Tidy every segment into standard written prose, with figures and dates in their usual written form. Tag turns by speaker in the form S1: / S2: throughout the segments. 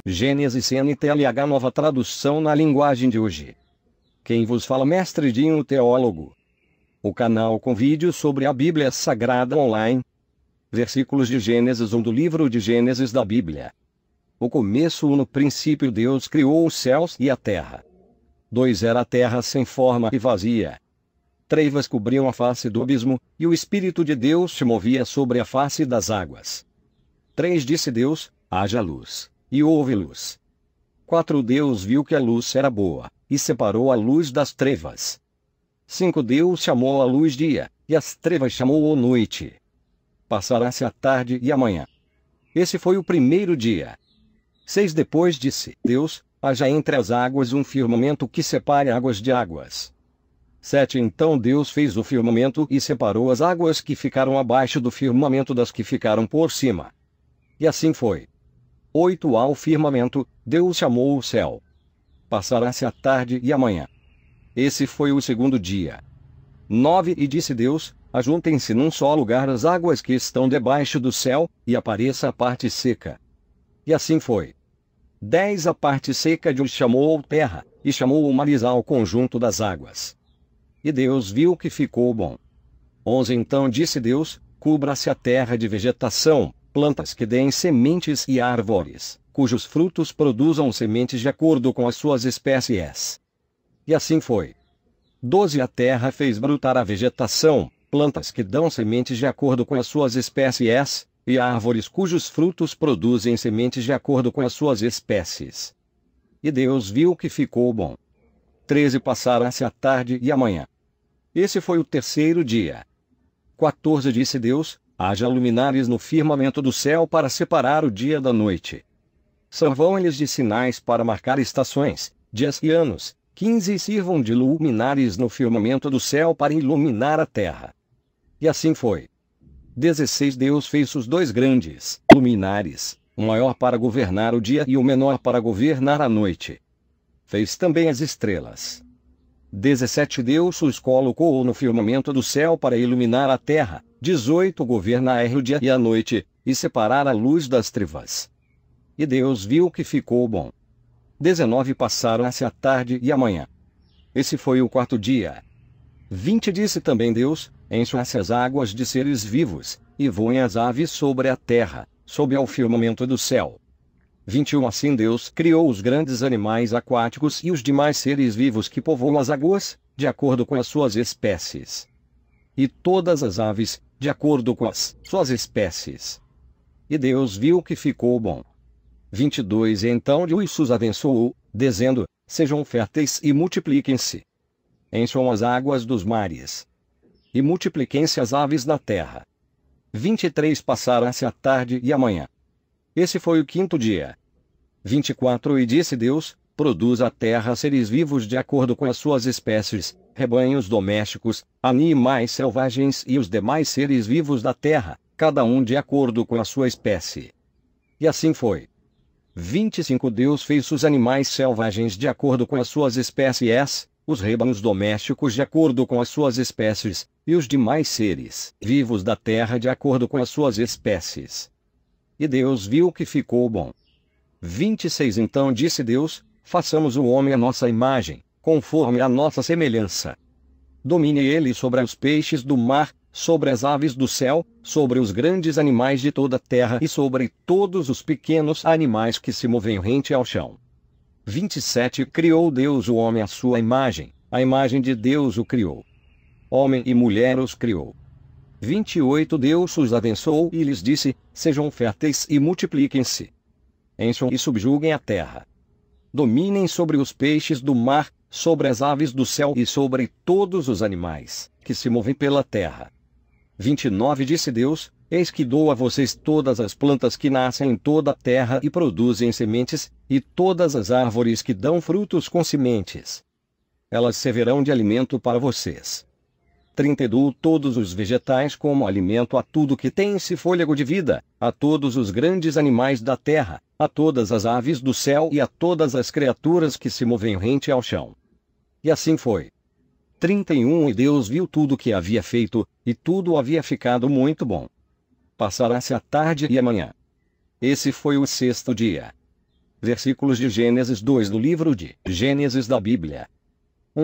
S1: Gênesis CNTLH, nova tradução na linguagem de hoje. Quem vos fala, Mestre Dinho, teólogo. O canal com vídeos sobre a Bíblia Sagrada online. Versículos de Gênesis 1 do livro de Gênesis da Bíblia. O começo. No princípio Deus criou os céus e a terra. 2 Era a terra sem forma e vazia. Trevas cobriam a face do abismo, e o Espírito de Deus se movia sobre a face das águas. 3 Disse Deus: haja luz. E houve luz. 4 Deus viu que a luz era boa, e separou a luz das trevas. 5 Deus chamou a luz dia, e as trevas chamou noite. Passará-se a tarde e a manhã. Esse foi o primeiro dia. 6 Depois disse Deus: haja entre as águas um firmamento que separe águas de águas. 7 Então Deus fez o firmamento e separou as águas que ficaram abaixo do firmamento das que ficaram por cima. E assim foi. 8 Ao firmamento, Deus chamou o céu. Passará-se a tarde e a manhã. Esse foi o segundo dia. 9 E disse Deus: ajuntem-se num só lugar as águas que estão debaixo do céu, e apareça a parte seca. E assim foi. 10 A parte seca Deus chamou terra, e chamou o mares ao conjunto das águas. E Deus viu que ficou bom. 11 Então disse Deus: cubra-se a terra de vegetação, plantas que deem sementes e árvores, cujos frutos produzam sementes de acordo com as suas espécies. E assim foi. 12 A terra fez brotar a vegetação, plantas que dão sementes de acordo com as suas espécies, e árvores cujos frutos produzem sementes de acordo com as suas espécies. E Deus viu que ficou bom. 13 Passaram-se a tarde e a manhã. Esse foi o terceiro dia. 14 Disse Deus: haja luminares no firmamento do céu para separar o dia da noite. Servam eles de sinais para marcar estações, dias e anos. 15 E sirvam de luminares no firmamento do céu para iluminar a terra. E assim foi. 16 Deus fez os 2 grandes luminares, o maior para governar o dia e o menor para governar a noite. Fez também as estrelas. 17 Deus os colocou no firmamento do céu para iluminar a terra. 18 Governar o dia e a noite, e separar a luz das trevas. E Deus viu que ficou bom. 19 Passaram-se a tarde e a manhã. Esse foi o quarto dia. 20 Disse também Deus: encham-se as águas de seres vivos, e voem as aves sobre a terra, sob ao firmamento do céu. 21 Assim Deus criou os grandes animais aquáticos e os demais seres vivos que povoam as águas, de acordo com as suas espécies. E todas as aves, de acordo com as suas espécies. E Deus viu que ficou bom. 22 Então Deus os abençoou, dizendo: sejam férteis e multipliquem-se. Encham as águas dos mares. E multipliquem-se as aves na terra. 23 Passaram-se a tarde e a manhã. Esse foi o quinto dia. 24 E disse Deus: produz a terra seres vivos de acordo com as suas espécies, rebanhos domésticos, animais selvagens e os demais seres vivos da terra, cada um de acordo com a sua espécie. E assim foi. 25 Deus fez os animais selvagens de acordo com as suas espécies, os rebanhos domésticos de acordo com as suas espécies, e os demais seres vivos da terra de acordo com as suas espécies. E Deus viu que ficou bom. 26 Então disse Deus: façamos o homem à nossa imagem, conforme a nossa semelhança. Domine ele sobre os peixes do mar, sobre as aves do céu, sobre os grandes animais de toda a terra e sobre todos os pequenos animais que se movem rente ao chão. 27 Criou Deus o homem à sua imagem, a imagem de Deus o criou. Homem e mulher os criou. 28 Deus os abençoou e lhes disse: sejam férteis e multipliquem-se. Encham e subjuguem a terra. Dominem sobre os peixes do mar, sobre as aves do céu e sobre todos os animais que se movem pela terra. 29 Disse Deus: eis que dou a vocês todas as plantas que nascem em toda a terra e produzem sementes, e todas as árvores que dão frutos com sementes. Elas servirão de alimento para vocês. 30 Dou todos os vegetais como alimento a tudo que tem esse fôlego de vida, a todos os grandes animais da terra, a todas as aves do céu e a todas as criaturas que se movem rente ao chão. E assim foi. 31 E Deus viu tudo o que havia feito, e tudo havia ficado muito bom. Passará-se a tarde e a manhã. Esse foi o sexto dia. Versículos de Gênesis 2 do livro de Gênesis da Bíblia.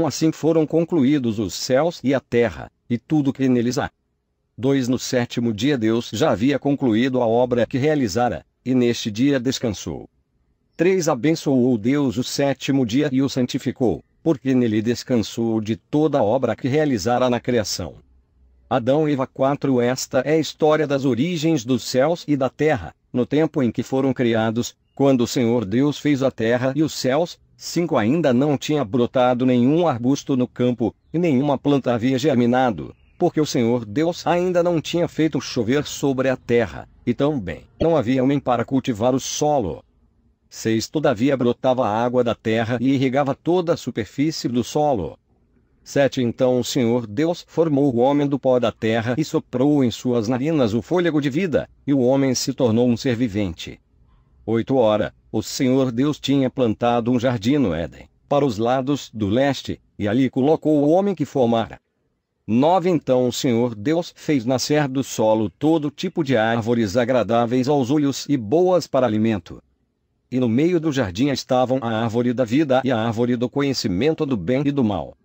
S1: Assim foram concluídos os céus e a terra, e tudo que neles há. 2 No sétimo dia Deus já havia concluído a obra que realizara, e neste dia descansou. 3 Abençoou Deus o sétimo dia e o santificou, porque nele descansou de toda a obra que realizara na criação. Adão e Eva 4 Esta é a história das origens dos céus e da terra, no tempo em que foram criados, quando o Senhor Deus fez a terra e os céus. 5 Ainda não tinha brotado nenhum arbusto no campo, e nenhuma planta havia germinado, porque o Senhor Deus ainda não tinha feito chover sobre a terra, e também não havia homem para cultivar o solo. 6 Todavia brotava a água da terra e irrigava toda a superfície do solo. 7 Então o Senhor Deus formou o homem do pó da terra e soprou em suas narinas o fôlego de vida, e o homem se tornou um ser vivente. 8 Ora, o Senhor Deus tinha plantado um jardim no Éden, para os lados do leste, e ali colocou o homem que formara. 9 Então o Senhor Deus fez nascer do solo todo tipo de árvores agradáveis aos olhos e boas para alimento. E no meio do jardim estavam a árvore da vida e a árvore do conhecimento do bem e do mal.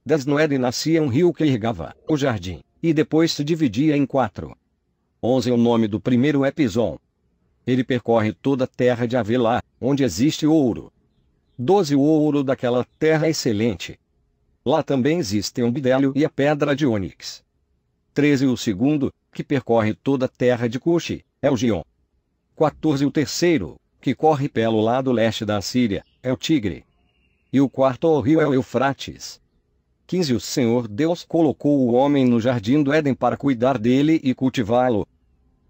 S1: 10 No Éden nascia um rio que irrigava o jardim, e depois se dividia em 4. 11 O nome do primeiro é Pison. Ele percorre toda a terra de Havilá, onde existe ouro. 12 O ouro daquela terra é excelente. Lá também existem o bidélio e a pedra de ônix. 13 O segundo, que percorre toda a terra de Cuxi, é o Gion. 14 O terceiro, que corre pelo lado leste da Assíria, é o Tigre. E o quarto rio é o Eufrates. 15 O Senhor Deus colocou o homem no jardim do Éden para cuidar dele e cultivá-lo.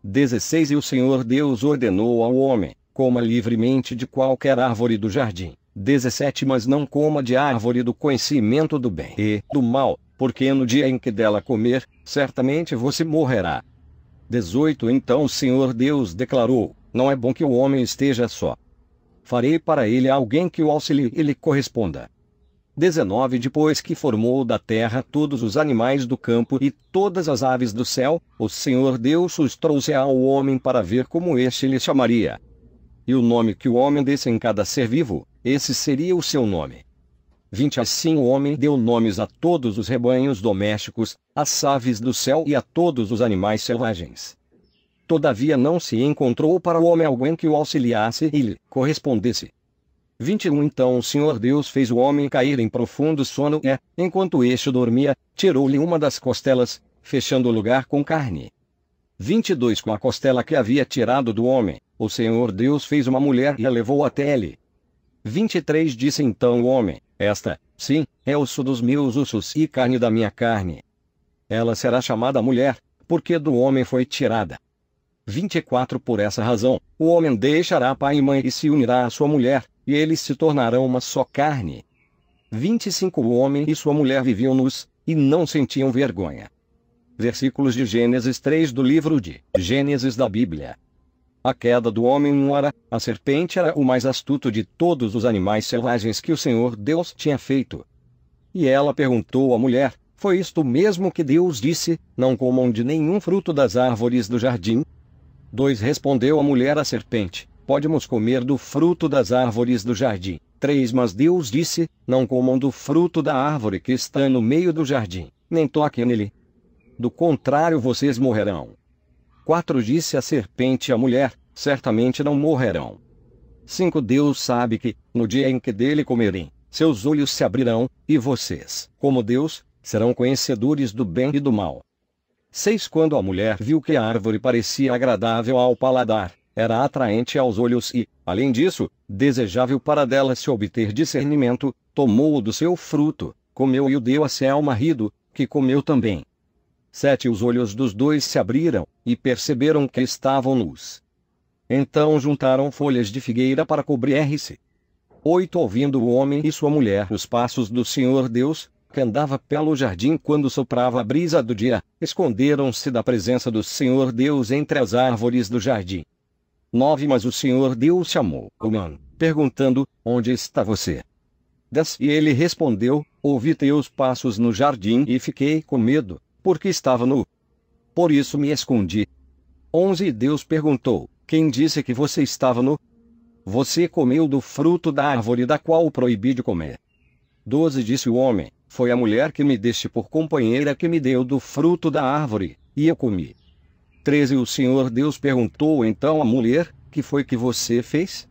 S1: 16 E o Senhor Deus ordenou ao homem: coma livremente de qualquer árvore do jardim. 17 Mas não coma de árvore do conhecimento do bem e do mal, porque no dia em que dela comer, certamente você morrerá. 18 Então o Senhor Deus declarou: não é bom que o homem esteja só. Farei para ele alguém que o auxilie e lhe corresponda. 19 Depois que formou da terra todos os animais do campo e todas as aves do céu, o Senhor Deus os trouxe ao homem para ver como este lhe chamaria. E o nome que o homem desse em cada ser vivo, esse seria o seu nome. 20 Assim o homem deu nomes a todos os rebanhos domésticos, às aves do céu e a todos os animais selvagens. Todavia não se encontrou para o homem alguém que o auxiliasse e lhe correspondesse. 21 Então o Senhor Deus fez o homem cair em profundo sono e, enquanto este dormia, tirou-lhe uma das costelas, fechando o lugar com carne. 22 Com a costela que havia tirado do homem, o Senhor Deus fez uma mulher e a levou até ele. 23 Disse então o homem: esta, sim, é osso dos meus ossos e carne da minha carne. Ela será chamada mulher, porque do homem foi tirada. 24 Por essa razão, o homem deixará pai e mãe e se unirá à sua mulher, e eles se tornarão uma só carne. 25 O homem e sua mulher viviam nus, e não sentiam vergonha. Versículos de Gênesis 3 do livro de Gênesis da Bíblia. A queda do homem. Ora, a serpente era o mais astuto de todos os animais selvagens que o Senhor Deus tinha feito. E ela perguntou à mulher: foi isto mesmo que Deus disse, não comam de nenhum fruto das árvores do jardim? 2 Respondeu a mulher à serpente: podemos comer do fruto das árvores do jardim. 3 Mas Deus disse: não comam do fruto da árvore que está no meio do jardim, nem toquem nele. Do contrário vocês morrerão. 4 Disse a serpente à mulher: certamente não morrerão. 5 Deus sabe que, no dia em que dele comerem, seus olhos se abrirão, e vocês, como Deus, serão conhecedores do bem e do mal. 6 Quando a mulher viu que a árvore parecia agradável ao paladar, era atraente aos olhos e, além disso, desejável para dela se obter discernimento, tomou do seu fruto, comeu e o deu a seu marido, que comeu também. 7 Os olhos dos dois se abriram, e perceberam que estavam nus. Então juntaram folhas de figueira para cobrir-se. 8 Ouvindo o homem e sua mulher os passos do Senhor Deus, que andava pelo jardim quando soprava a brisa do dia, esconderam-se da presença do Senhor Deus entre as árvores do jardim. 9 Mas o Senhor Deus chamou o homem, perguntando: onde está você? E ele respondeu: ouvi teus passos no jardim e fiquei com medo, porque estava nu. Por isso me escondi. 11 E Deus perguntou: quem disse que você estava nu? Você comeu do fruto da árvore da qual o proibi de comer. 12 Disse o homem: foi a mulher que me deste por companheira que me deu do fruto da árvore, e eu comi. 13 O Senhor Deus perguntou então à mulher: que foi que você fez?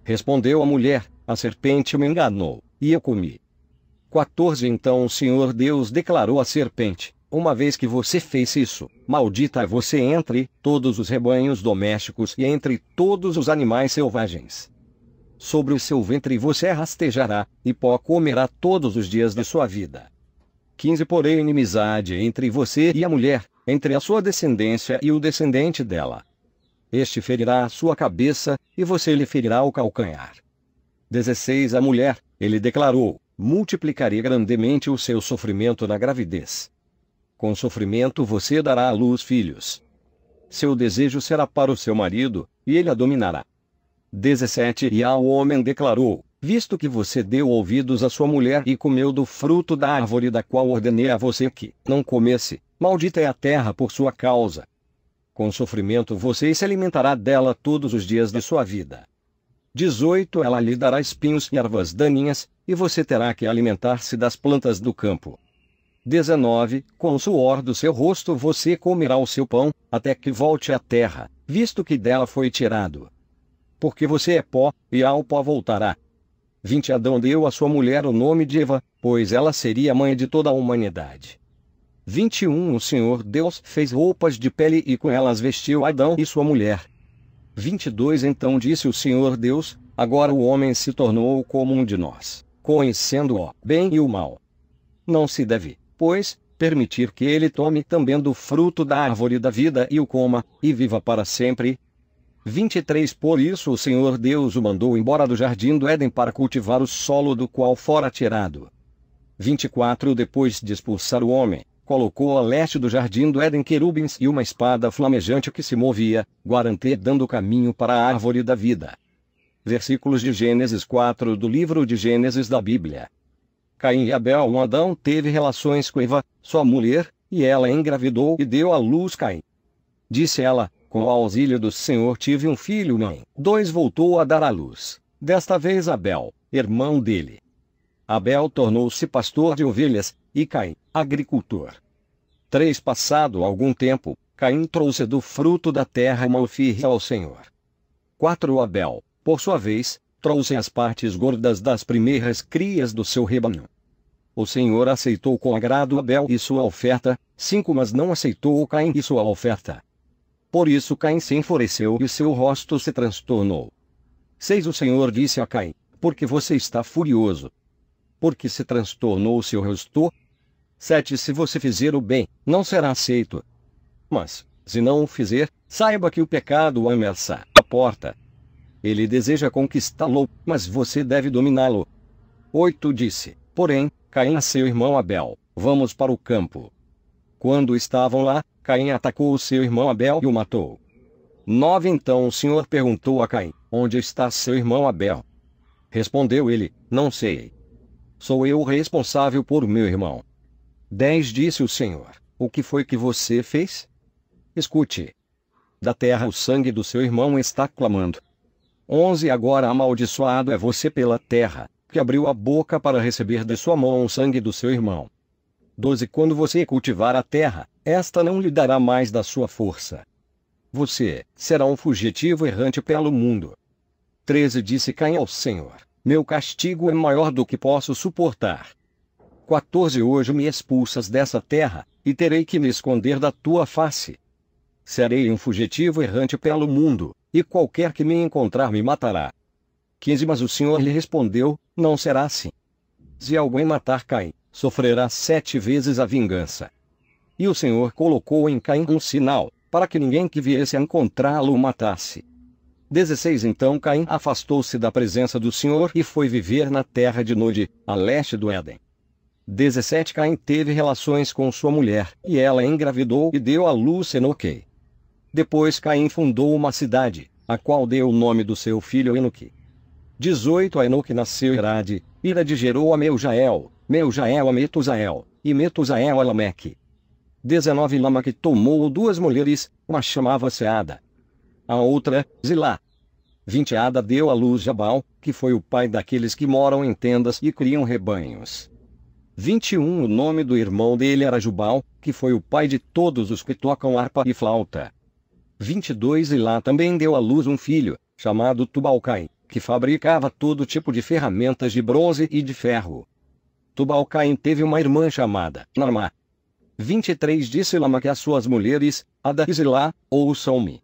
S1: Respondeu a mulher: a serpente me enganou, e eu comi. 14 Então o Senhor Deus declarou à serpente: uma vez que você fez isso, maldita é você entre todos os rebanhos domésticos e entre todos os animais selvagens. Sobre o seu ventre você rastejará, e pó comerá todos os dias de sua vida. 15 Porém inimizade entre você e a mulher, entre a sua descendência e o descendente dela. Este ferirá a sua cabeça, e você lhe ferirá o calcanhar. 16 A mulher, ele declarou: multiplicarei grandemente o seu sofrimento na gravidez. Com sofrimento você dará à luz filhos. Seu desejo será para o seu marido, e ele a dominará. 17 E ao homem declarou: visto que você deu ouvidos à sua mulher e comeu do fruto da árvore da qual ordenei a você que não comesse, maldita é a terra por sua causa. Com sofrimento você se alimentará dela todos os dias de sua vida. 18 Ela lhe dará espinhos e ervas daninhas, e você terá que alimentar-se das plantas do campo. 19 Com o suor do seu rosto você comerá o seu pão, até que volte à terra, visto que dela foi tirado. Porque você é pó, e ao pó voltará. 20 Adão deu à sua mulher o nome de Eva, pois ela seria a mãe de toda a humanidade. 21 O Senhor Deus fez roupas de pele e com elas vestiu Adão e sua mulher. 22 Então disse o Senhor Deus: agora o homem se tornou como um de nós, conhecendo o bem e o mal. Não se deve, pois, permitir que ele tome também do fruto da árvore da vida e o coma, e viva para sempre. 23 Por isso o Senhor Deus o mandou embora do jardim do Éden para cultivar o solo do qual fora tirado. 24 Depois de expulsar o homem, colocou a leste do jardim do Éden querubins e uma espada flamejante que se movia, dando caminho para a árvore da vida. Versículos de Gênesis 4 do livro de Gênesis da Bíblia. Caim e Abel. Adão teve relações com Eva, sua mulher, e ela engravidou e deu à luz Caim. Disse ela: com o auxílio do Senhor tive um filho. 2 Voltou a dar à luz, desta vez Abel, irmão dele. Abel tornou-se pastor de ovelhas, e Caim, agricultor. 3 Passado algum tempo, Caim trouxe do fruto da terra uma oferta ao Senhor. 4 Abel, por sua vez, trouxe as partes gordas das primeiras crias do seu rebanho. O Senhor aceitou com agrado Abel e sua oferta. 5 Mas não aceitou Caim e sua oferta. Por isso Caim se enfureceu e seu rosto se transtornou. 6 O Senhor disse a Caim: por que você está furioso? Por que se transtornou o seu rosto? 7 Se você fizer o bem, não será aceito. Mas, se não o fizer, saiba que o pecado o ameaça à porta. Ele deseja conquistá-lo, mas você deve dominá-lo. 8 Disse, porém, Caim a seu irmão Abel: vamos para o campo. Quando estavam lá, Caim atacou o seu irmão Abel e o matou. 9 Então o Senhor perguntou a Caim: onde está seu irmão Abel? Respondeu ele: não sei. Sou eu o responsável por meu irmão. 10 Disse o Senhor: o que foi que você fez? Escute. Da terra o sangue do seu irmão está clamando. 11 Agora amaldiçoado é você pela terra, que abriu a boca para receber de sua mão o sangue do seu irmão. 12 Quando você cultivar a terra, esta não lhe dará mais da sua força. Você será um fugitivo errante pelo mundo. 13 Disse Caim ao Senhor: meu castigo é maior do que posso suportar. 14 Hoje me expulsas dessa terra, e terei que me esconder da tua face. Serei um fugitivo errante pelo mundo, e qualquer que me encontrar me matará. 15 Mas o Senhor lhe respondeu: não será assim. Se alguém matar Caim, sofrerá 7 vezes a vingança. E o Senhor colocou em Caim um sinal, para que ninguém que viesse a encontrá-lo o matasse. 16 Então Caim afastou-se da presença do Senhor e foi viver na terra de Nod, a leste do Éden. 17 Caim teve relações com sua mulher, e ela engravidou e deu à luz Enoque. Depois Caim fundou uma cidade, a qual deu o nome do seu filho Enoque. 18 a Enoque nasceu Irade, Irade gerou a Meujael, Meujael a Metusael, e Metusael a Lameque. 19 Lameque tomou duas mulheres, uma chamava-se Ada, a outra, Zilá. 20 Ada deu à luz Jabal, que foi o pai daqueles que moram em tendas e criam rebanhos. 21 O nome do irmão dele era Jubal, que foi o pai de todos os que tocam harpa e flauta. 22 Ilá também deu à luz um filho, chamado Tubalcaim, que fabricava todo tipo de ferramentas de bronze e de ferro. Tubalcaim teve uma irmã chamada Naamá. 23 Disse Lameque às suas mulheres, Ada e Zilá, ouçam-me.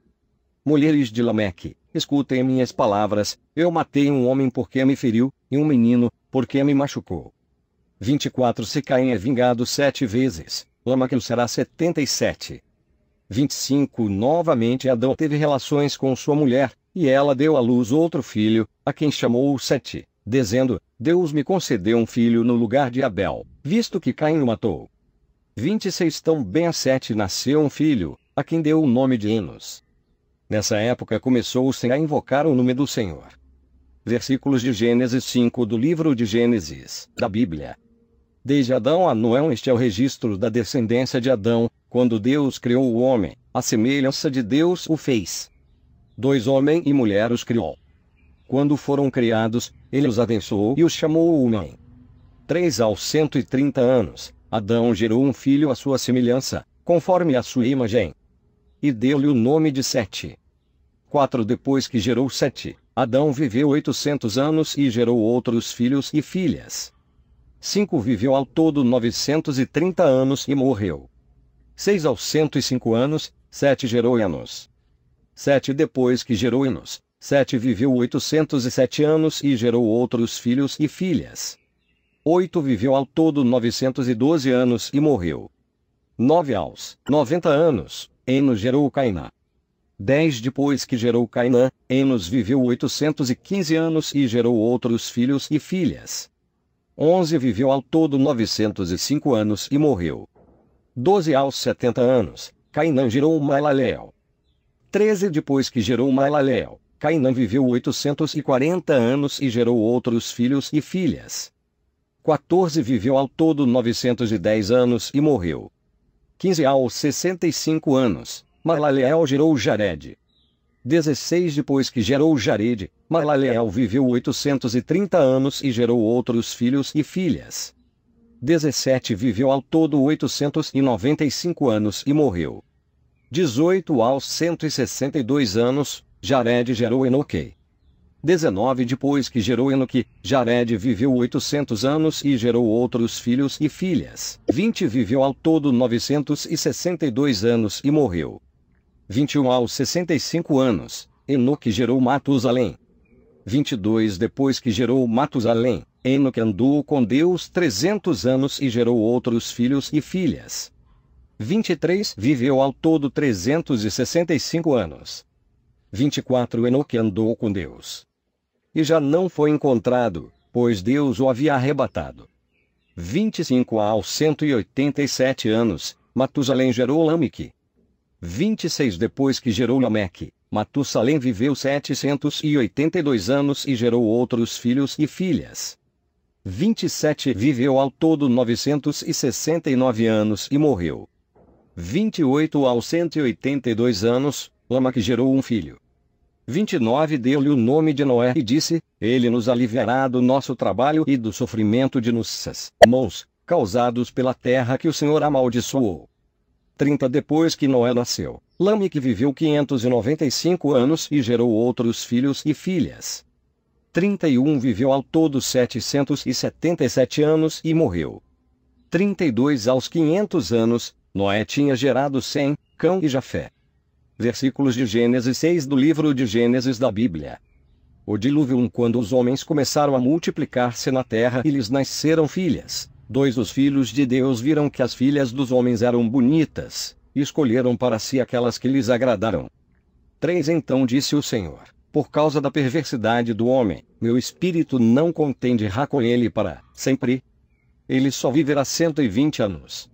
S1: Mulheres de Lameque, escutem minhas palavras, eu matei um homem porque me feriu, e um menino, porque me machucou. 24 Se Caim é vingado 7 vezes, Lameque será 77. 25 Novamente Adão teve relações com sua mulher, e ela deu à luz outro filho, a quem chamou Sete, dizendo, Deus me concedeu um filho no lugar de Abel, visto que Caim o matou. 26 Também a Sete nasceu um filho, a quem deu o nome de Enos. Nessa época começou-se a invocar o nome do Senhor. Versículos de Gênesis 5 do livro de Gênesis, da Bíblia. Desde Adão a Noé este é o registro da descendência de Adão, quando Deus criou o homem, a semelhança de Deus o fez. 2 Homem e mulher os criou. Quando foram criados, ele os abençoou e os chamou homem. 3 Aos 130 anos, Adão gerou um filho à sua semelhança, conforme a sua imagem. E deu-lhe o nome de Sete. 4 Depois que gerou Sete, Adão viveu 800 anos e gerou outros filhos e filhas. 5 Viveu ao todo 930 anos e morreu. 6 Aos 105 anos, Sete gerou Enos. 7 Depois que gerou Enos, Sete viveu 807 anos e gerou outros filhos e filhas. 8 Viveu ao todo 912 anos e morreu. 9 Aos 90 anos, Enos gerou Cainã. 10 Depois que gerou Cainã, Enos viveu 815 anos e gerou outros filhos e filhas. 11 Viveu ao todo 905 anos e morreu. 12 Aos 70 anos, Cainã gerou Maalaleel. 13 Depois que gerou Maalaleel, Cainã viveu 840 anos e gerou outros filhos e filhas. 14 Viveu ao todo 910 anos e morreu. 15 Aos 65 anos, Maalaleel gerou Jared. 16 Depois que gerou Jared, Maalaleel viveu 830 anos e gerou outros filhos e filhas. 17 Viveu ao todo 895 anos e morreu. 18 Aos 162 anos, Jared gerou Enoque. 19 Depois que gerou Enoque, Jared viveu 800 anos e gerou outros filhos e filhas. 20 Viveu ao todo 962 anos e morreu. 21 Aos 65 anos, Enoque gerou Matusalém. 22 Depois que gerou Matusalém, Enoque andou com Deus 300 anos e gerou outros filhos e filhas. 23 Viveu ao todo 365 anos. 24 Enoque andou com Deus. E já não foi encontrado, pois Deus o havia arrebatado. 25 Aos 187 anos, Matusalém gerou Lameque. 26 Depois que gerou Lameque, Matusalém viveu 782 anos e gerou outros filhos e filhas. 27 Viveu ao todo 969 anos e morreu. 28 Aos 182 anos, Lameque gerou um filho. 29 Deu-lhe o nome de Noé e disse, ele nos aliviará do nosso trabalho e do sofrimento de nossas mãos, causados pela terra que o Senhor amaldiçoou. 30 Depois que Noé nasceu, Lameque viveu 595 anos e gerou outros filhos e filhas. 31 Viveu ao todo 777 anos e morreu. 32 Aos 500 anos, Noé tinha gerado Sem, Cão e Jafé. Versículos de Gênesis 6 do livro de Gênesis da Bíblia. O dilúvio quando os homens começaram a multiplicar-se na terra e lhes nasceram filhas. 2 Os filhos de Deus viram que as filhas dos homens eram bonitas, e escolheram para si aquelas que lhes agradaram. 3 Então disse o Senhor, por causa da perversidade do homem, meu espírito não contenderá com ele para sempre. Ele só viverá 120 anos.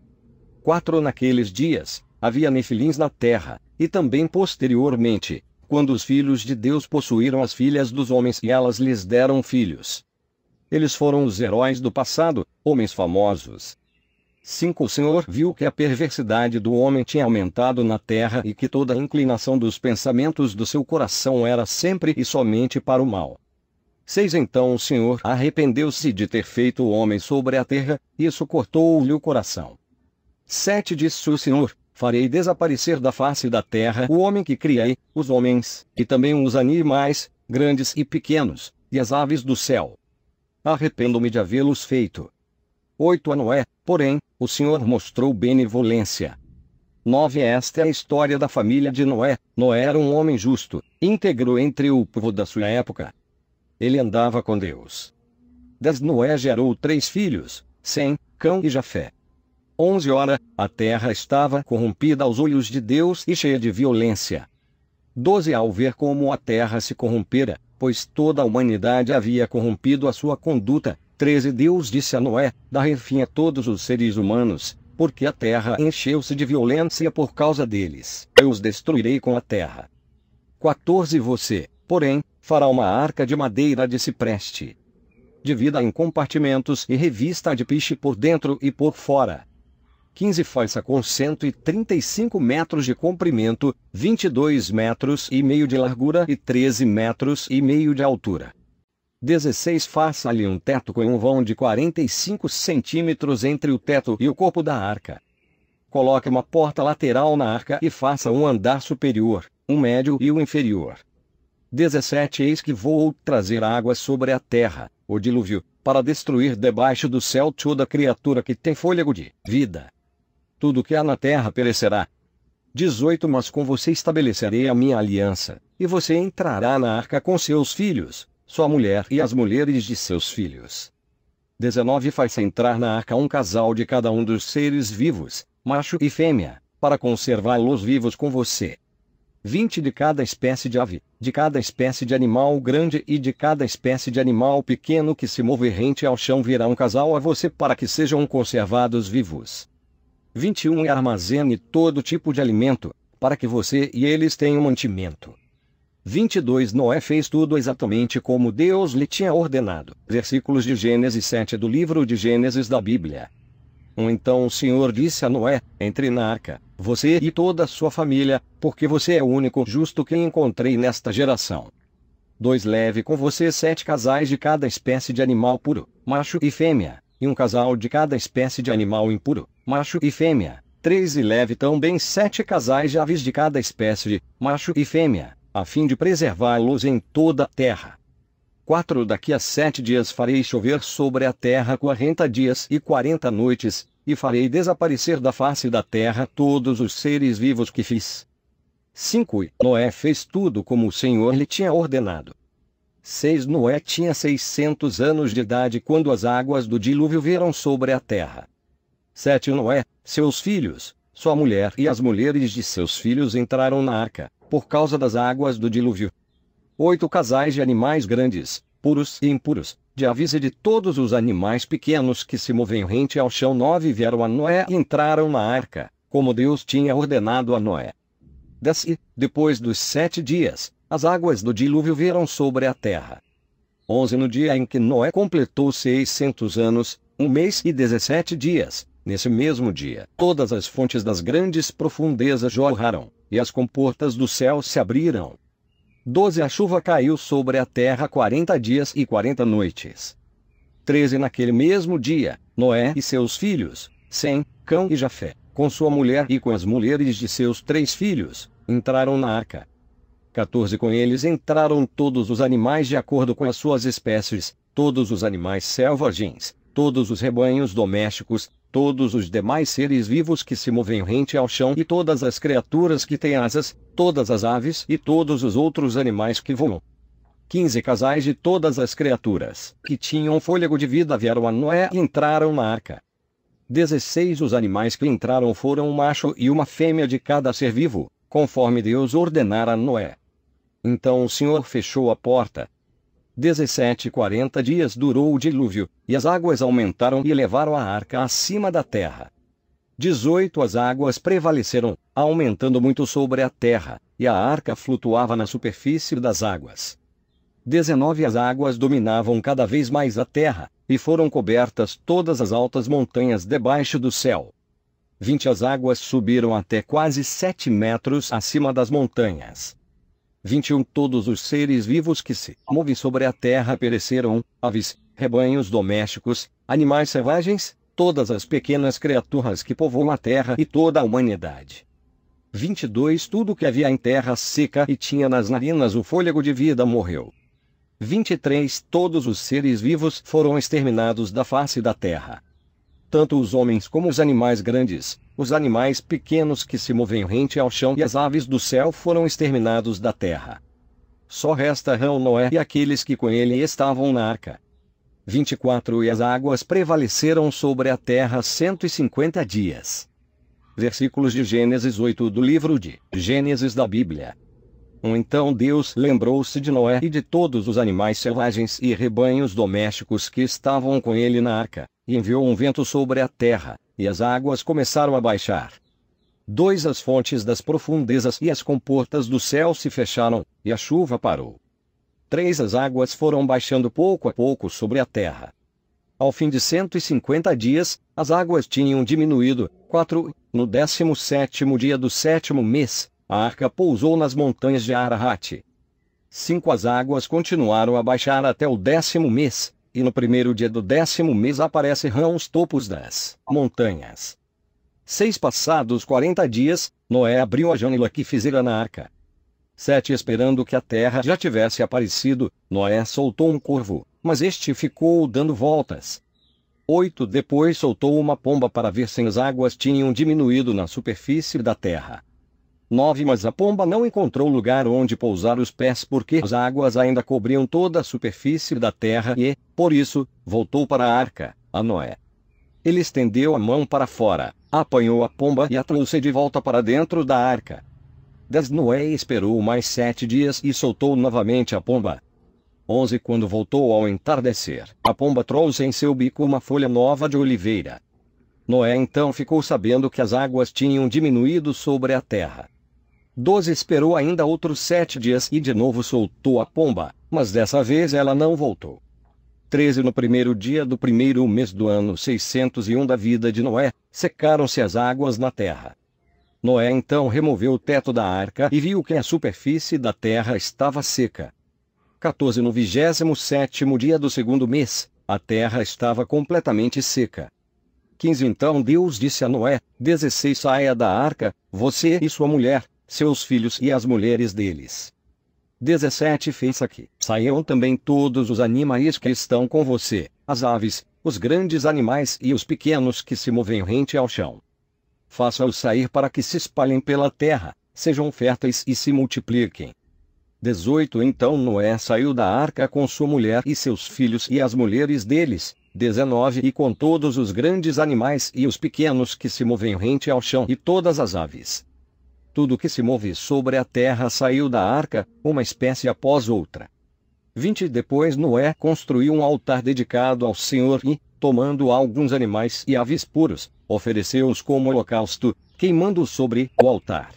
S1: 4 Naqueles dias, havia nefilins na terra, e também posteriormente, quando os filhos de Deus possuíram as filhas dos homens e elas lhes deram filhos. Eles foram os heróis do passado, homens famosos. 5. O Senhor viu que a perversidade do homem tinha aumentado na terra e que toda a inclinação dos pensamentos do seu coração era sempre e somente para o mal. 6. Então o Senhor arrependeu-se de ter feito o homem sobre a terra, e isso cortou-lhe o coração. 7. Disse o Senhor: farei desaparecer da face da terra o homem que criei, os homens, e também os animais, grandes e pequenos, e as aves do céu. Arrependo-me de havê-los feito. 8. A Noé, porém, o Senhor mostrou benevolência. 9. Esta é a história da família de Noé. Noé era um homem justo, íntegro entre o povo da sua época. Ele andava com Deus. 10. Noé gerou 3 filhos, Sem, Cão e Jafé. 11. Ora, a terra estava corrompida aos olhos de Deus e cheia de violência. 12. Ao ver como a terra se corrompera, pois toda a humanidade havia corrompido a sua conduta. 13. Deus disse a Noé: darei fim a todos os seres humanos, porque a terra encheu-se de violência por causa deles. Eu os destruirei com a terra. 14. Você, porém, fará uma arca de madeira de cipreste. Divida em compartimentos e revista de piche por dentro e por fora. 15. Faça com 135 metros de comprimento, 22 metros e meio de largura e 13 metros e meio de altura. 16. Faça-lhe um teto com um vão de 45 centímetros entre o teto e o corpo da arca. Coloque uma porta lateral na arca e faça um andar superior, um médio e um inferior. 17. Eis que vou trazer águas sobre a terra, o dilúvio, para destruir debaixo do céu toda criatura que tem fôlego de vida. Tudo que há na terra perecerá. 18. Mas com você estabelecerei a minha aliança, e você entrará na arca com seus filhos, sua mulher e as mulheres de seus filhos. 19. Faz entrar na arca um casal de cada um dos seres vivos, macho e fêmea, para conservá-los vivos com você. 20. De cada espécie de ave, de cada espécie de animal grande e de cada espécie de animal pequeno que se mover rente ao chão virá um casal a você para que sejam conservados vivos. 21. E armazene todo tipo de alimento, para que você e eles tenham mantimento. 22. Noé fez tudo exatamente como Deus lhe tinha ordenado. Versículos de Gênesis 7 do livro de Gênesis da Bíblia. Então o Senhor disse a Noé: entre na arca, você e toda a sua família, porque você é o único justo que encontrei nesta geração. 2. Leve com você 7 casais de cada espécie de animal puro, macho e fêmea, e um casal de cada espécie de animal impuro, macho e fêmea. 3. E leve também 7 casais de aves de cada espécie de macho e fêmea, a fim de preservá-los em toda a terra. 4. Daqui a 7 dias farei chover sobre a terra 40 dias e 40 noites, e farei desaparecer da face da terra todos os seres vivos que fiz. 5. E Noé fez tudo como o Senhor lhe tinha ordenado. 6. Noé tinha 600 anos de idade quando as águas do dilúvio vieram sobre a terra. 7. Noé, seus filhos, sua mulher e as mulheres de seus filhos entraram na arca, por causa das águas do dilúvio. 8. Casais de animais grandes, puros e impuros, de aves e de todos os animais pequenos que se movem rente ao chão. 9. Vieram a Noé e entraram na arca, como Deus tinha ordenado a Noé. 10. E, depois dos 7 dias, as águas do dilúvio vieram sobre a terra. 11. No dia em que Noé completou 600 anos, 1 mês e 17 dias, nesse mesmo dia, todas as fontes das grandes profundezas jorraram, e as comportas do céu se abriram. 12. A chuva caiu sobre a terra 40 dias e 40 noites. 13. Naquele mesmo dia, Noé e seus filhos, Sem, Cão e Jafé, com sua mulher e com as mulheres de seus 3 filhos, entraram na arca. 14. Com eles entraram todos os animais de acordo com as suas espécies, todos os animais selvagens, todos os rebanhos domésticos, todos os demais seres vivos que se movem rente ao chão e todas as criaturas que têm asas, todas as aves e todos os outros animais que voam. 15. Casais de todas as criaturas que tinham fôlego de vida vieram a Noé e entraram na arca. 16. Os animais que entraram foram um macho e uma fêmea de cada ser vivo, conforme Deus ordenara a Noé. Então o Senhor fechou a porta. 17. 40 dias durou o dilúvio, e as águas aumentaram e levaram a arca acima da terra. 18 As águas prevaleceram, aumentando muito sobre a terra, e a arca flutuava na superfície das águas. 19 As águas dominavam cada vez mais a terra, e foram cobertas todas as altas montanhas debaixo do céu. 20 As águas subiram até quase 7 metros acima das montanhas. 21 Todos os seres vivos que se movem sobre a terra pereceram, aves, rebanhos domésticos, animais selvagens, todas as pequenas criaturas que povoam a terra e toda a humanidade. 22 Tudo que havia em terra seca e tinha nas narinas o fôlego de vida morreu. 23 Todos os seres vivos foram exterminados da face da terra. Tanto os homens como os animais grandes, os animais pequenos que se movem rente ao chão e as aves do céu foram exterminados da terra. Só resta Noé e aqueles que com ele estavam na arca. 24 E as águas prevaleceram sobre a terra 150 dias. Versículos de Gênesis 8 do livro de Gênesis da Bíblia. Então Deus lembrou-se de Noé e de todos os animais selvagens e rebanhos domésticos que estavam com ele na arca, e enviou um vento sobre a terra, e as águas começaram a baixar. 2 As fontes das profundezas e as comportas do céu se fecharam, e a chuva parou. 3 As águas foram baixando pouco a pouco sobre a terra. Ao fim de 150 dias, as águas tinham diminuído. 4 No 17º dia do 7º mês, a arca pousou nas montanhas de Ararat. 5 As águas continuaram a baixar até o 10º mês, e no primeiro dia do 10º mês aparecerão os topos das montanhas. 6 Passados 40 dias, Noé abriu a janela que fizera na arca. 7 Esperando que a terra já tivesse aparecido, Noé soltou um corvo, mas este ficou dando voltas. 8 Depois soltou uma pomba para ver se as águas tinham diminuído na superfície da terra. 9 Mas a pomba não encontrou lugar onde pousar os pés porque as águas ainda cobriam toda a superfície da terra e, por isso, voltou para a arca, a Noé. Ele estendeu a mão para fora, apanhou a pomba e a trouxe de volta para dentro da arca. 10 Noé esperou mais 7 dias e soltou novamente a pomba. 11 Quando voltou ao entardecer, a pomba trouxe em seu bico uma folha nova de oliveira. Noé então ficou sabendo que as águas tinham diminuído sobre a terra. 12 Esperou ainda outros 7 dias e de novo soltou a pomba, mas dessa vez ela não voltou. 13 No primeiro dia do primeiro mês do ano 601 da vida de Noé, secaram-se as águas na terra. Noé então removeu o teto da arca e viu que a superfície da terra estava seca. 14 No 27º dia do segundo mês, a terra estava completamente seca. 15 Então Deus disse a Noé: 16 Saia da arca, você e sua mulher, seus filhos e as mulheres deles. 17 Fez que saiam também todos os animais que estão com você, as aves, os grandes animais e os pequenos que se movem rente ao chão. Faça-os sair para que se espalhem pela terra, sejam férteis e se multipliquem. 18 Então Noé saiu da arca com sua mulher e seus filhos e as mulheres deles. 19 E com todos os grandes animais e os pequenos que se movem rente ao chão e todas as aves. Tudo que se move sobre a terra saiu da arca, uma espécie após outra. 20 Depois Noé construiu um altar dedicado ao Senhor e, tomando alguns animais e aves puros, ofereceu-os como holocausto, queimando-os sobre o altar.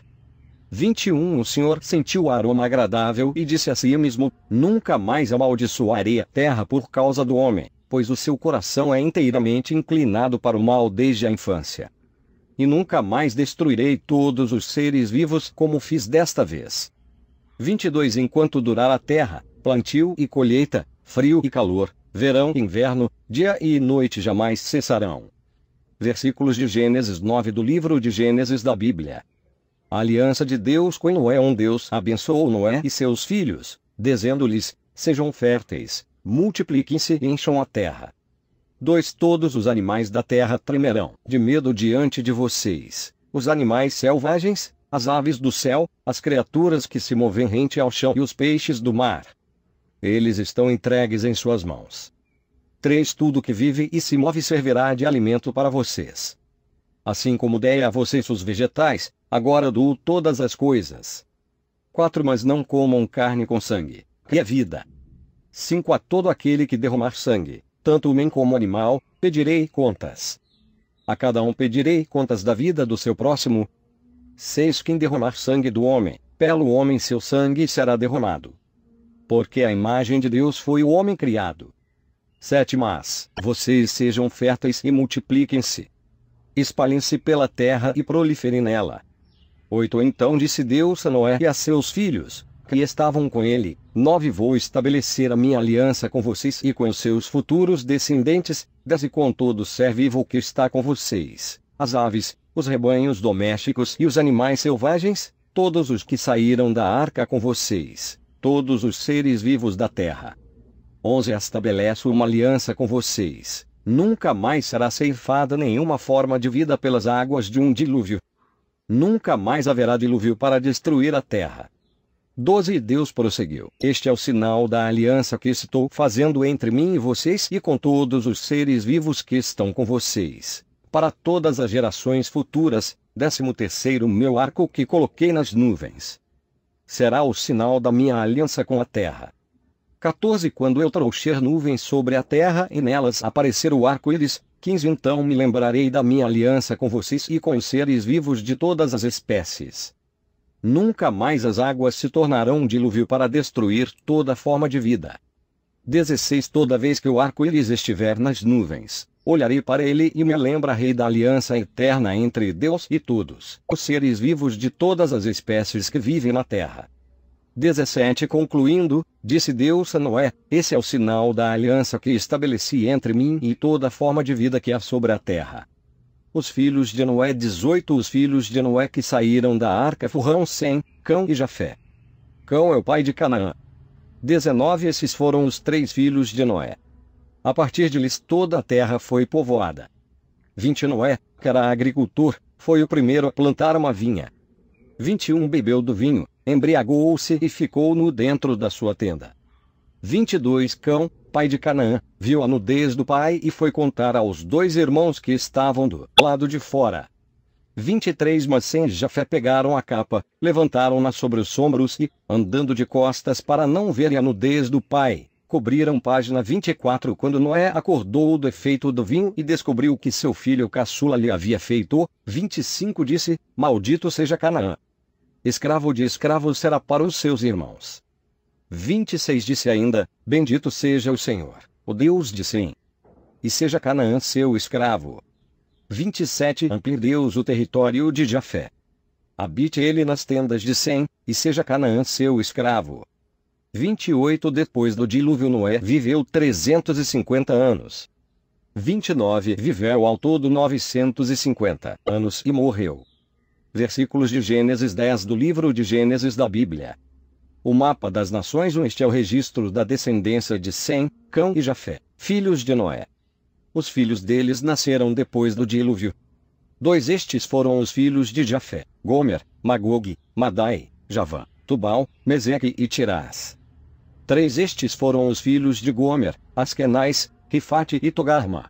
S1: 21 O Senhor sentiu o aroma agradável e disse a si mesmo: Nunca mais amaldiçoarei a terra por causa do homem, pois o seu coração é inteiramente inclinado para o mal desde a infância. E nunca mais destruirei todos os seres vivos como fiz desta vez. 22 Enquanto durar a terra, plantio e colheita, frio e calor, verão e inverno, dia e noite jamais cessarão. Versículos de Gênesis 9 do livro de Gênesis da Bíblia. A aliança de Deus com Noé. Deus abençoou Noé e seus filhos, dizendo-lhes: Sejam férteis, multipliquem-se e encham a terra. 2 Todos os animais da terra tremerão de medo diante de vocês, os animais selvagens, as aves do céu, as criaturas que se movem rente ao chão e os peixes do mar. Eles estão entregues em suas mãos. 3 Tudo que vive e se move servirá de alimento para vocês. Assim como dei a vocês os vegetais, agora dou todas as coisas. 4 Mas não comam carne com sangue, que é vida. 5 A todo aquele que derramar sangue, tanto homem como animal, pedirei contas. A cada um pedirei contas da vida do seu próximo. 6. Quem derramar sangue do homem, pelo homem seu sangue será derramado. Porque a imagem de Deus foi o homem criado. 7. Mas vocês sejam férteis e multipliquem-se. Espalhem-se pela terra e proliferem nela. 8. Então disse Deus a Noé e a seus filhos, que estavam com ele: 9. Vou estabelecer a minha aliança com vocês e com os seus futuros descendentes, 10. E com todo ser vivo que está com vocês, as aves, os rebanhos domésticos e os animais selvagens, todos os que saíram da arca com vocês, todos os seres vivos da terra. 11. Estabeleço uma aliança com vocês. Nunca mais será ceifada nenhuma forma de vida pelas águas de um dilúvio. Nunca mais haverá dilúvio para destruir a terra. 12. Deus prosseguiu: Este é o sinal da aliança que estou fazendo entre mim e vocês e com todos os seres vivos que estão com vocês, para todas as gerações futuras. 13. Meu arco que coloquei nas nuvens será o sinal da minha aliança com a terra. 14. Quando eu trouxer nuvens sobre a terra e nelas aparecer o arco-íris. 15. Então me lembrarei da minha aliança com vocês e com os seres vivos de todas as espécies. Nunca mais as águas se tornarão um dilúvio para destruir toda forma de vida. 16. Toda vez que o arco-íris estiver nas nuvens, olharei para ele e me lembrarei da aliança eterna entre Deus e todos os seres vivos de todas as espécies que vivem na terra. 17. Concluindo, disse Deus a Noé: Esse é o sinal da aliança que estabeleci entre mim e toda forma de vida que há sobre a terra. Os filhos de Noé. 18. Os filhos de Noé que saíram da arca foram Sem, Cão e Jafé. Cão é o pai de Canaã. 19. Esses foram os 3 filhos de Noé. A partir deles toda a terra foi povoada. 20. Noé, que era agricultor, foi o primeiro a plantar uma vinha. 21. Bebeu do vinho, embriagou-se e ficou nu dentro da sua tenda. 22. Cão, pai de Canaã, viu a nudez do pai e foi contar aos 2 irmãos que estavam do lado de fora. 23. Mas Sem e Jafé pegaram a capa, levantaram-na sobre os ombros e, andando de costas para não verem a nudez do pai, cobriram. Página 24. Quando Noé acordou do efeito do vinho e descobriu que seu filho caçula lhe havia feito, 25. Disse: Maldito seja Canaã. Escravo de escravos será para os seus irmãos. 26. Disse ainda: Bendito seja o Senhor, o Deus de Sem, e seja Canaã seu escravo. 27. Amplie Deus o território de Jafé. Habite ele nas tendas de Sem, e seja Canaã seu escravo. 28. Depois do dilúvio Noé viveu 350 anos. 29. Viveu ao todo 950 anos e morreu. Versículos de Gênesis 10 do livro de Gênesis da Bíblia. O mapa das nações. Este é o registro da descendência de Sem, Cão e Jafé, filhos de Noé. Os filhos deles nasceram depois do dilúvio. 2. Estes foram os filhos de Jafé: Gomer, Magog, Madai, Javã, Tubal, Meseque e Tirás. 3. Estes foram os filhos de Gomer: Askenais, Rifate e Togarma.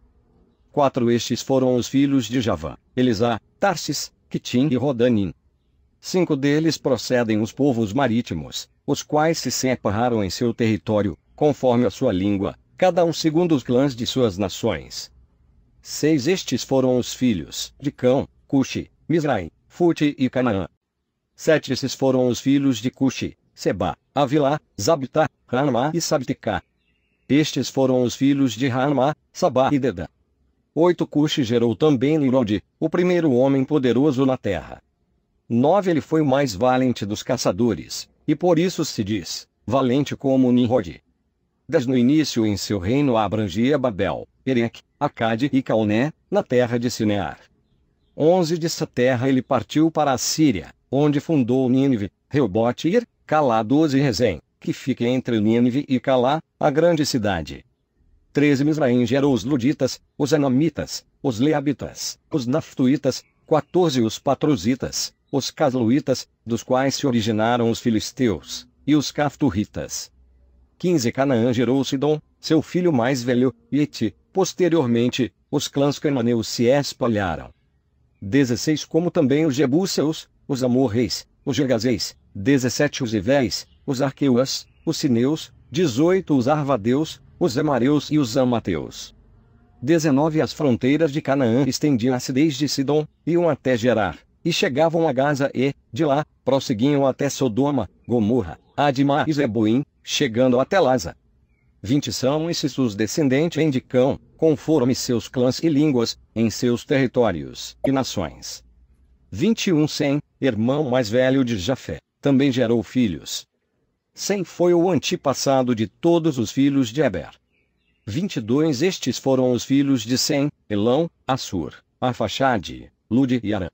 S1: 4. Estes foram os filhos de Javã: Elisá, Tarsis, Quitim e Rodanim. 5. Deles procedem os povos marítimos, os quais se separaram em seu território, conforme a sua língua, cada um segundo os clãs de suas nações. 6. Estes foram os filhos de Cão: Cuxi, Misraim, Fute e Canaã. 7. Esses foram os filhos de Cuxi: Seba, Avilá, Zabta, Ranmá e Sabtecá. Estes foram os filhos de Ranmá, Sabá e Dedã. 8. Cuxi gerou também Nimrod, o primeiro homem poderoso na terra. 9. Ele foi o mais valente dos caçadores, e por isso se diz, valente como Nimrod. 10. No início em seu reino abrangia Babel, Ereque, Acade e Calné, na terra de Sinear. 11. Dessa terra ele partiu para a Síria, onde fundou Nínive, Reobote-ir, Calá 12 e Rezém, que fica entre Nínive e Calá, a grande cidade. 13. Misraim gerou os Luditas, os Anamitas, os Leabitas, os Naftuítas. 14. Os Patruzitas, os Casluítas, dos quais se originaram os Filisteus, e os Cafturritas. 15. Canaã gerou Sidom, seu filho mais velho, e Eti. Posteriormente, os clãs cananeus se espalharam. 16. Como também os Jebúseus, os Amorreis, os Gergazeis. 17. Os Ivéis, os Arqueuas, os Sineus. 18. Os Arvadeus, os Emareus e os Amateus. 19 As fronteiras de Canaã estendiam-se desde Sidom, iam até Gerar, e chegavam a Gaza e, de lá, prosseguiam até Sodoma, Gomorra, Admá e Zeboim, chegando até Laza. 20 São esses os descendentes de Cão, conforme seus clãs e línguas, em seus territórios e nações. 21 Sem, irmão mais velho de Jafé, também gerou filhos. Sem foi o antepassado de todos os filhos de Eber. 22 Estes foram os filhos de Sem, Elão, Assur, Arfaxade, Lude e Arã.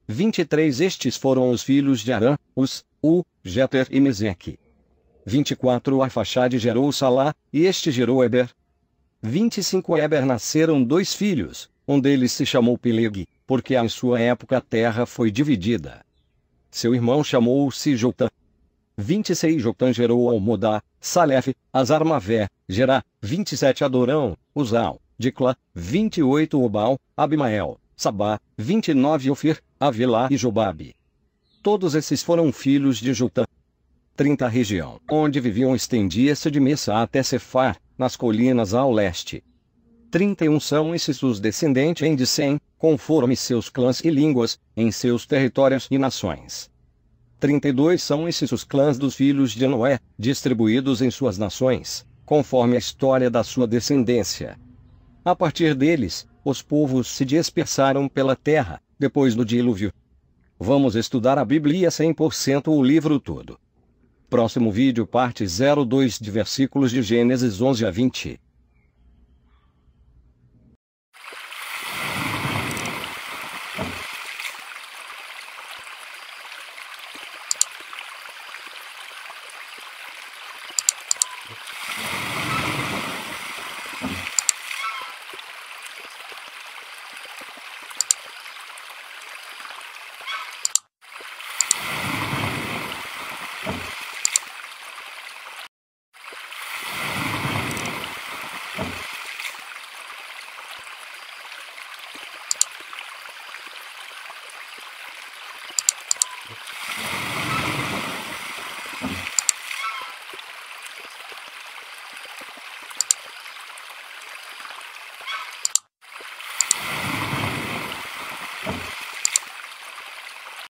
S1: 23 Estes foram os filhos de Arã, Us, Jeter e Meseque. 24 Arfaxade gerou Salá, e este gerou Eber. 25 Eber nasceram 2 filhos, um deles se chamou Peleg, porque em sua época a terra foi dividida. Seu irmão chamou-se Jotã. 26 Jotã gerou Almodá, Salef, Azarmavé, Gerá. 27 Adorão, Uzal, Dicla. 28 Obal, Abimael, Sabá. 29 Ofir, Avilá e Jobabe. Todos esses foram filhos de Jotã. 30 A região onde viviam estendia-se de Messa até Cefar, nas colinas ao leste. 31 São esses os descendentes de Sem, conforme seus clãs e línguas, em seus territórios e nações. 32 São esses os clãs dos filhos de Noé, distribuídos em suas nações, conforme a história da sua descendência. A partir deles, os povos se dispersaram pela terra, depois do dilúvio. Vamos estudar a Bíblia 100% o livro todo. Próximo vídeo parte 02 de versículos de Gênesis 11 a 20.